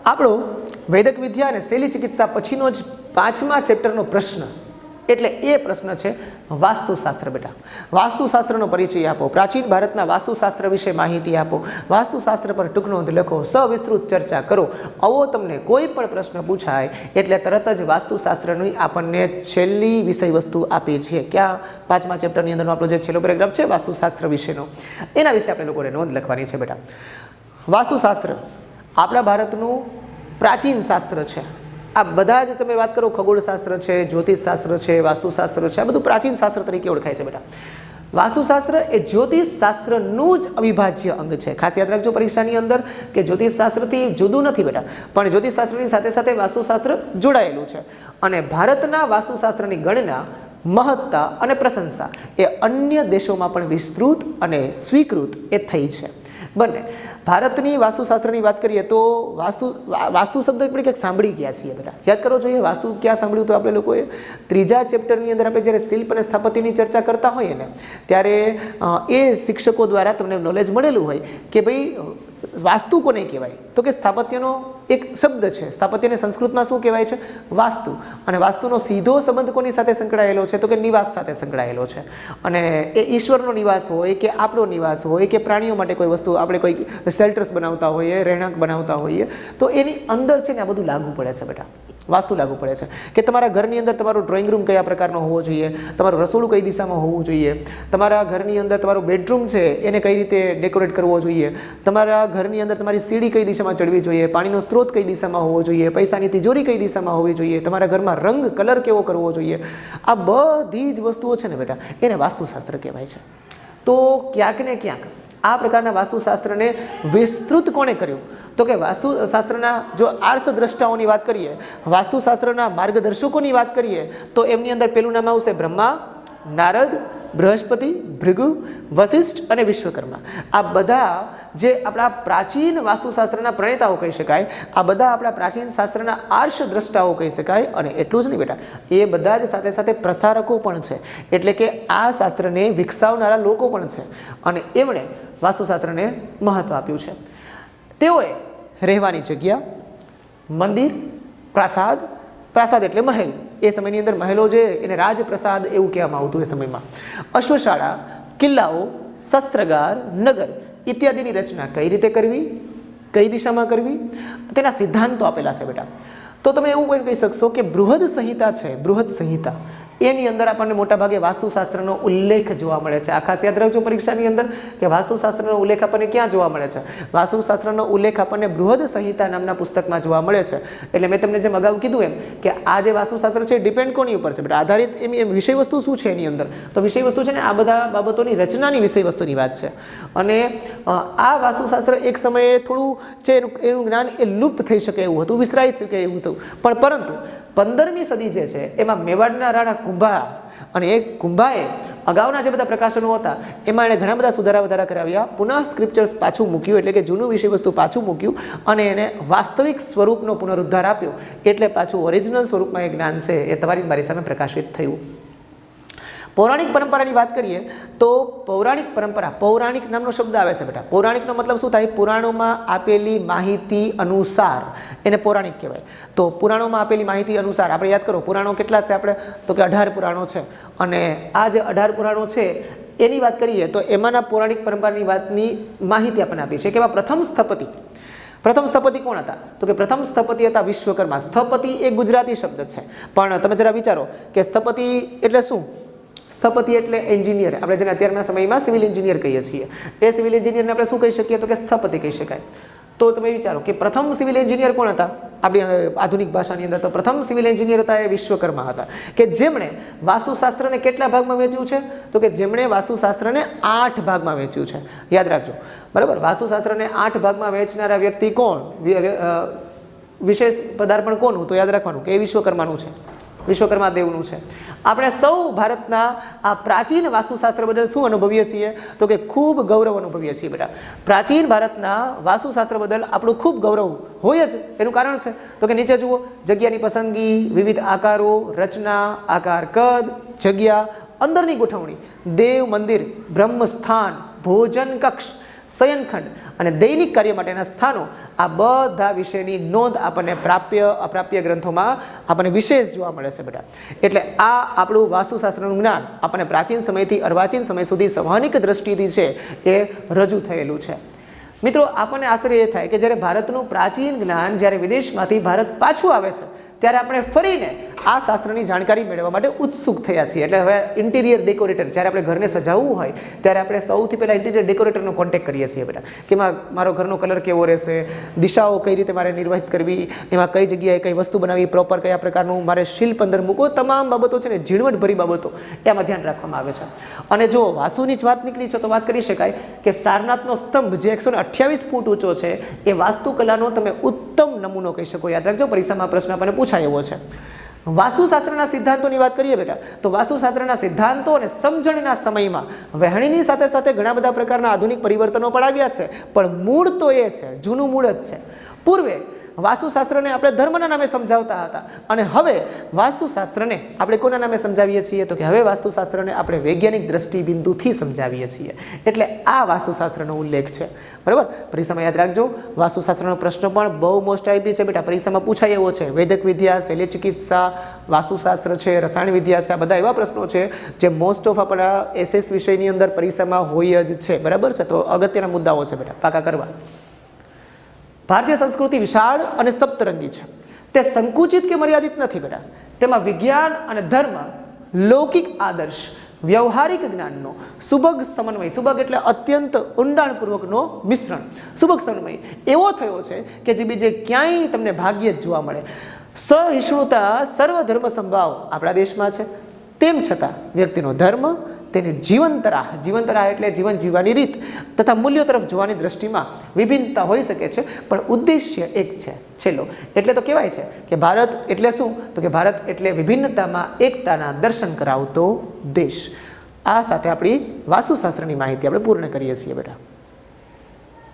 આપણો વૈદક વિદ્યા અને શૈલી ચિકિત્સા પછીનો જ 5મા ચેપ્ટરનો પ્રશ્ન એટલે એ પ્રશ્ન છે વાસ્તુશાસ્ત્ર. બેટા, વાસ્તુશાસ્ત્રનો પરિચય આપો, પ્રાચીન ભારતના વાસ્તુશાસ્ત્ર વિશે માહિતી આપો, વાસ્તુશાસ્ત્ર પર ટૂંક નોંધ લખો, સવિસ્તૃત ચર્ચા કરો. આવો તમને કોઈ પણ પ્રશ્ન પૂછાય એટલે તરત જ વાસ્તુશાસ્ત્રની આપણને છેલ્લી વિષય વસ્તુ આપી છે. ક્યાં? 5મા ચેપ્ટરની અંદરનો આપણો જે છેલ્લો પેરેગ્રાફ છે વાસ્તુશાસ્ત્ર વિશેનો, એના વિશે આપણે લોકોને નોંધ લખવાની છે. બેટા, વાસ્તુશાસ્ત્ર આપણા ભારતનું પ્રાચીન શાસ્ત્ર છે. આ બધા જ તમે વાત કરો, ખગોળશાસ્ત્ર છે, જ્યોતિષશાસ્ત્ર છે, વાસ્તુશાસ્ત્ર છે, આ બધું પ્રાચીન શાસ્ત્ર તરીકે ઓળખાય છે. બેટા, વાસ્તુશાસ્ત્ર એ જ્યોતિષશાસ્ત્રનું જ અવિભાજ્ય અંગ છે. ખાસ યાદ રાખજો પરીક્ષાની અંદર કે જ્યોતિષશાસ્ત્રથી જુદું નથી બેટા, પણ જ્યોતિષશાસ્ત્રની સાથે સાથે વાસ્તુશાસ્ત્ર જોડાયેલું છે. અને ભારતના વાસ્તુશાસ્ત્રની ગણના, મહત્તા અને પ્રશંસા એ અન્ય દેશોમાં પણ વિસ્તૃત અને સ્વીકૃત એ થઈ છે. બંને ભારતની વાસ્તુશાસ્ત્રની વાત કરીએ તો વાસ્તુ શબ્દ આપણે ક્યાંક સાંભળી ગયા છીએ. બેટા, યાદ કરવો જોઈએ વાસ્તુ ક્યાં સાંભળ્યું તો આપણે લોકોએ 3જા ચેપ્ટરની અંદર આપણે જ્યારે શિલ્પ અને સ્થાપત્યની ચર્ચા કરતા હોઈએ ને ત્યારે એ શિક્ષકો દ્વારા તમને નોલેજ મળેલું હોય કે ભાઈ વાસ્તુ કોને કહેવાય, તો કે સ્થાપત્યનો એક શબ્દ છે. સ્થાપત્યને સંસ્કૃતમાં શું કહેવાય છે? વાસ્તુ. અને વાસ્તુનો સીધો સંબંધ કોની સાથે સંકળાયેલો છે? તો કે નિવાસ સાથે સંકળાયેલો છે. અને એ ઈશ્વરનો નિવાસ હોય કે આપણો નિવાસ હોય કે પ્રાણીઓ માટે કોઈ વસ્તુ આપણે કોઈ શેલ્ટર્સ બનાવતા હોઈએ, રહેણાંક બનાવતા હોઈએ, તો એની અંદર છે ને આ બધું લાગુ પડે છે. બેટા, વાસ્તુ લાગુ પડે છે કે તમારા ઘરની અંદર તમારો ડ્રોઈંગ રૂમ કયા પ્રકારનો હોવો જોઈએ, તમારું રસોડું કઈ દિશામાં હોવું જોઈએ, તમારા ઘરની અંદર તમારો બેડરૂમ છે એને કઈ રીતે ડેકોરેટ કરવો જોઈએ, તમારા ઘરની અંદર તમારી સીડી કઈ દિશામાં ચડવી જોઈએ, પાણીનો સ્ત્રોત કઈ દિશામાં હોવો જોઈએ, પૈસાની તિજોરી કઈ દિશામાં હોવી જોઈએ, તમારા ઘરમાં રંગ કલર કેવો કરવો જોઈએ, આ બધી જ વસ્તુઓ છે ને બેટા એને વાસ્તુશાસ્ત્ર કહેવાય છે. તો ક્યાંક ને ક્યાંક આ પ્રકારના વાસ્તુશાસ્ત્રને વિસ્તૃત કોણે કર્યું? તો કે વાસ્તુશાસ્ત્રના જો આર્ષદ્રષ્ટાઓની વાત કરીએ, વાસ્તુશાસ્ત્રના માર્ગદર્શકોની વાત કરીએ તો એમની અંદર પેલું નામ આવશે બ્રહ્મા, નારદ, બૃહસ્પતિ, ભૃગુ, વશિષ્ઠ અને વિશ્વકર્મા. આ બધા જે આપણા પ્રાચીન વાસ્તુશાસ્ત્રના પ્રણેતાઓ કહી શકાય, આ બધા આપણા પ્રાચીન શાસ્ત્રના આર્ષદ્રષ્ટાઓ કહી શકાય. અને એટલું જ નહીં બેટા, એ બધા જ સાથે સાથે પ્રસારકો પણ છે, એટલે કે આ શાસ્ત્રને વિકસાવનારા લોકો પણ છે. અને એમણે વાસ્તુશાસ્ત્રને મહત્વ આપ્યું છે. તેઓએ રહેવાની જગ્યા, મંદિર, પ્રાસાદ, પ્રાસાદ એટલે મહેલ, એ સમયની અંદર મહેલો જે એને રાજપ્રસાદ એવું કહેવામાં આવતું એ સમયમાં, અશ્વશાળા, કિલ્લાઓ, શસ્ત્રગાર, નગર ઇત્યાદિની રચના કઈ રીતે કરવી, કઈ દિશામાં કરવી, તેના સિદ્ધાંતો આપેલા છે. બેટા, તો તમે એવું કોઈ કહી શકશો કે બૃહદ સંહિતા છે, બૃહદ સંહિતા, એની અંદર આપણને મોટાભાગે વાસ્તુશાસ્ત્રનો ઉલ્લેખ જોવા મળે છે. આ ખાસ યાદ રાખજો પરીક્ષાની અંદર કે વાસ્તુશાસ્ત્રનો ઉલ્લેખ આપણને ક્યાં જોવા મળે છે? વાસ્તુશાસ્ત્રનો ઉલ્લેખ આપણને બૃહદ સંહિતા નામના પુસ્તકમાં જોવા મળે છે. એટલે મેં તમને જેમ અગાઉ કીધું એમ કે આ જે વાસ્તુશાસ્ત્ર છે ડિપેન્ડ કોની ઉપર છે બેટા? આધારિત એમ વિષય વસ્તુ શું છે એની અંદર? તો વિષય વસ્તુ છે ને આ બધા બાબતોની રચનાની વિષય વસ્તુની વાત છે. અને આ વાસ્તુશાસ્ત્ર એક સમયે થોડું છે એનું જ્ઞાન એ લુપ્ત થઈ શકે એવું હતું, વિસરાઈ શકે એવું હતું. પણ પરંતુ 15મી સદી જે છે એમાં મેવાડના રાણા કુંભા, અને એ કુંભાએ અગાઉના જે બધા પ્રકાશનો હતા એમાં એણે ઘણા બધા સુધારા વધારા કરાવ્યા, પુનઃ સ્ક્રિપ્ચર્સ પાછું મૂક્યું, એટલે કે જૂનું વિષય વસ્તુ પાછું મૂક્યું અને એને વાસ્તવિક સ્વરૂપનો પુનરુદ્ધાર આપ્યો. એટલે પાછું ઓરિજિનલ સ્વરૂપમાં એ જ્ઞાન છે એ તમારી મારી સામે પ્રકાશિત થયું. પૌરાણિક પરંપરાની વાત કરીએ તો પૌરાણિક પરંપરા, પૌરાણિક નામનો શબ્દ આવે છે બેટા. પૌરાણિકનો મતલબ શું થાય? પુરાણોમાં આપેલી માહિતી અનુસાર એને પૌરાણિક કહેવાય. તો પુરાણોમાં આપેલી માહિતી અનુસાર આપણે યાદ કરો પુરાણો કેટલા છે આપણે? તો કે 18 પુરાણો છે. અને આ જે 18 પુરાણો છે એની વાત કરીએ તો એમાંના પૌરાણિક પરંપરાની વાતની માહિતી આપણને આપી છે કે એમાં પ્રથમ સ્થપતિ કોણ હતા? તો કે પ્રથમ સ્થપતિ હતા વિશ્વકર્મા. સ્થપતિ એ ગુજરાતી શબ્દ છે, પણ તમે જરા વિચારો કે સ્થપતિ એટલે શું? સ્થપતિ એટલે એન્જિનિયર, આપણે જેને અત્યારના સમયમાં સિવિલ એન્જિનિયર કહીએ છીએ, એ સિવિલ એન્જિનિયરને આપણે શું કહી શકીએ? તો કે સ્થપતિ કહી શકાય. તો તમે વિચારો કે પ્રથમ સિવિલ એન્જિનિયર કોણ હતા આપણી આધુનિક ભાષાની અંદર? તો પ્રથમ સિવિલ એન્જિનિયર હતા એ વિશ્વકર્મા હતા, કે જેમણે વાસ્તુશાસ્ત્રને કેટલા ભાગમાં વહેંચ્યું છે? તો કે જેમણે વાસ્તુશાસ્ત્રને 8 ભાગમાં વહેંચ્યું છે. યાદ રાખજો, બરાબર? વાસ્તુશાસ્ત્રને 8 ભાગમાં વહેંચનારા વ્યક્તિ કોણ? વિશેષ પદાર્પણ કોનું? તો યાદ રાખવાનું કે એ વિશ્વકર્માનું છે, વિશ્વકર્મા દેવનું છે. આપણે સૌ ભારતના આ પ્રાચીન વાસ્તુશાસ્ત્ર બદલ શું અનુભવીએ છીએ? તો કે ખૂબ ગૌરવ અનુભવીએ છીએ બેટા. પ્રાચીન ભારતના વાસ્તુશાસ્ત્ર બદલ આપણું ખૂબ ગૌરવ હોય જ. એનું કારણ છે તો કે નીચે જુઓ, જગ્યાની પસંદગી, વિવિધ આકારો, રચના, આકાર, કદ, જગ્યા, અંદરની ગોઠવણી, દેવ મંદિર, બ્રહ્મસ્થાન, ભોજન કક્ષ, શયનખંડ અને દૈનિક કાર્ય માટેના સ્થાનો, આ બધા વિશેની નોંધ આપણને પ્રાપ્ય અપ્રાપ્ય ગ્રંથોમાં આપણને વિશેષ જોવા મળે છે બેટા. એટલે આ આપણું વાસ્તુશાસ્ત્રનું જ્ઞાન આપણને પ્રાચીન સમયથી અર્વાચીન સમય સુધી સંવહનિક દ્રષ્ટિથી છે એ રજૂ થયેલું છે. મિત્રો, આપણને આશ્ચર્ય એ થાય કે જ્યારે ભારતનું પ્રાચીન જ્ઞાન જ્યારે વિદેશમાંથી ભારત પાછું આવે છે ત્યારે આપણે ફરીને આ શાસ્ત્રની જાણકારી મેળવવા માટે ઉત્સુક થયા છીએ. એટલે હવે ઇન્ટિરિયર ડેકોરેટર, જ્યારે આપણે ઘરને સજાવવું હોય ત્યારે આપણે સૌથી પહેલાં ઇન્ટિરિયર ડેકોરેટરનો કોન્ટેક્ટ કરીએ છીએ બેટા, કે મારો ઘરનો કલર કેવો રહેશે, દિશાઓ કઈ રીતે મારે નિર્વાહિત કરવી, એમાં કઈ જગ્યાએ કઈ વસ્તુ બનાવવી, પ્રોપર કયા પ્રકારનું મારે શિલ્પ અંદર મૂકવો, તમામ બાબતો છે ને ઝીણવટભરી બાબતો એમાં ધ્યાન રાખવામાં આવે છે. અને જો વાસ્તુની જ વાત નીકળી છે તો વાત કરી શકાય કે સારનાથનો સ્તંભ જે 128 ફૂટ ઊંચો છે એ વાસ્તુકલાનો તમે ઉત્તમ નમૂનો કહી શકો. યાદ રાખજો, પરીક્ષામાં પ્રશ્ન આપણને પૂછાય એવો છે. વાસ્તુશાસ્ત્રના સિદ્ધાંતોની વાત કરીએ બેટા, તો વાસ્તુશાસ્ત્રના સિદ્ધાંતો અને સમજણના સમયમાં વહેણીની સાથે સાથે ઘણા બધા પ્રકારના આધુનિક પરિવર્તનો પણ આવ્યા છે, પણ મૂળ તો એ છે, જૂનું મૂળ જ છે. પૂર્વે વાસ્તુશાસ્ત્રને આપણે ધર્મના નામે સમજાવતા હતા અને હવે વાસ્તુશાસ્ત્રને આપણે કોના નામે સમજાવીએ છીએ? તો કે હવે વાસ્તુશાસ્ત્રને આપણે વૈજ્ઞાનિક દ્રષ્ટિબિંદુથી સમજાવીએ છીએ. એટલે આ વાસ્તુશાસ્ત્રનો ઉલ્લેખ છે. બરાબર, પરીક્ષામાં યાદ રાખજો, વાસ્તુશાસ્ત્રનો પ્રશ્ન પણ બહુ મોસ્ટ આઈપી છે બેટા, પરીક્ષામાં પૂછાય એવો છે. વૈદક વિદ્યા, શૈલ્ય ચિકિત્સા, વાસ્તુશાસ્ત્ર છે, રસાયણ વિદ્યા છે, આ બધા એવા પ્રશ્નો છે જે મોસ્ટ ઓફ આપણા SS વિષયની અંદર પરીક્ષામાં હોય જ છે. બરાબર છે, તો અગત્યના મુદ્દાઓ છે બેટા, પાકા કરવા. ભારતીય સંસ્કૃતિ વિશાળ અને સપ્તરંગી છે. તે સંકુચિત કે મર્યાદિત નથી બેટા. તેમાં વિજ્ઞાન અને ધર્મ, લૌકિક આદર્શ, વ્યવહારિક જ્ઞાનનો સુભગ સમન્વય, સુભગ એટલે અત્યંત ઊંડાણપૂર્વકનો મિશ્રણ, સુભગ સમન્વય એવો થયો છે કે જે બીજે ક્યાંય તમને ભાગ્યે જ જોવા મળે. સહિષ્ણુતા, સર્વધર્મ સંભાવ આપણા દેશમાં છે. તેમ છતાં વ્યક્તિનો ધર્મ, તેની જીવનતરાહ એટલે જીવન જીવવાની રીત તથા મૂલ્યો તરફ જોવાની દ્રષ્ટિમાં વિભિન્નતા હોઈ શકે છે, પણ ઉદ્દેશ્ય એક છે, છેલ્લો. એટલે તો કહેવાય છે કે ભારત એટલે શું? તો કે ભારત એટલે વિભિન્નતામાં એકતાના દર્શન કરાવતો દેશ. આ સાથે આપણી વાસ્તુશાસ્ત્રની માહિતી આપણે પૂર્ણ કરીએ છીએ બેટા.